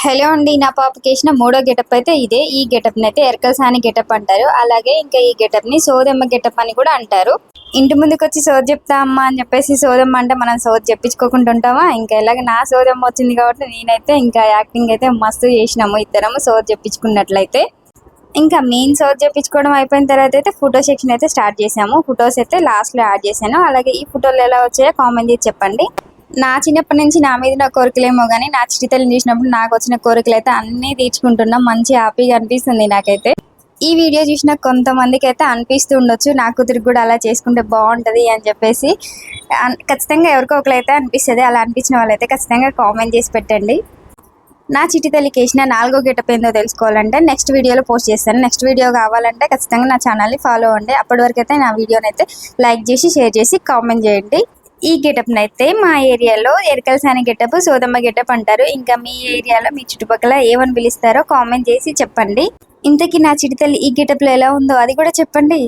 Hello అండి. నా పాపకేసిన మూడో గెటప్ అయితే ఇదే. ఈ గెటప్‌ని అయితే ఎరకల సాని గెటప్ అంటారు. అలాగే ఇంకా ఈ గెటప్‌ని సోదమ్మ గెటప్ అని కూడా అంటారు. ఇంటి ముందుకొచ్చి సోది చెప్తా అమ్మా అని చెప్పేసి సోదమ్మ అంటే మనం సోది చెప్పించుకోకుండా ఉంటామా? ఇంకా ఎలాగ నా సోదమ్మ వచ్చింది కాబట్టి నేనైతే ఇంకా యాక్టింగ్ అయితే మస్తు చేసినాము ఇద్దరము సోది చెప్పించుకున్నట్లయితే. ఇంకా మెయిన్ సోది చెప్పించుకోవడం అయిపోయిన తర్వాత అయితే ఫోటో సెక్షన్ అయితే స్టార్ట్ చేసాము. ఫొటోస్ అయితే లాస్ట్‌లో యాడ్ చేశాను. అలాగే ఈ ఫోటోలు ఎలా వచ్చాయో కామెంట్ చేసి చెప్పండి. నా చిన్నప్పటి నుంచి నా మీద నా కోరికలేమో కానీ నా చిటితల్లిని చూసినప్పుడు నాకు వచ్చిన కోరికలు అయితే అన్నీ తీర్చుకుంటున్నా. మంచి హ్యాపీగా అనిపిస్తుంది నాకైతే. ఈ వీడియో చూసిన కొంతమందికి అయితే అనిపిస్తూ ఉండొచ్చు నా కూతురికి కూడా అలా చేసుకుంటే బాగుంటుంది అని చెప్పేసి. ఖచ్చితంగా ఎవరికో ఒకరైతే అనిపిస్తుంది. అలా అనిపించిన వాళ్ళైతే ఖచ్చితంగా కామెంట్ చేసి పెట్టండి. నా చిట్టి తల్లికి వేసిన 4వ గెటప్ ఏందో తెలుసుకోవాలంటే నెక్స్ట్ వీడియోలో పోస్ట్ చేస్తాను. నెక్స్ట్ వీడియో కావాలంటే ఖచ్చితంగా నా ఛానల్ని ఫాలో అవ్వండి. అప్పటి వరకు అయితే నా వీడియోని అయితే లైక్ చేసి షేర్ చేసి కామెంట్ చేయండి. ఈ గెటప్ని అయితే మా ఏరియాలో ఎరకల సాని గెటప్, సోదమ్మ గెటప్ అంటారు. ఇంకా మీ ఏరియాలో మీ చుట్టుపక్కల ఏమని పిలుస్తారో కామెంట్ చేసి చెప్పండి. ఇంతకీ నా చిట్టి తల్లి ఈ గెటప్లో ఎలా ఉందో అది కూడా చెప్పండి.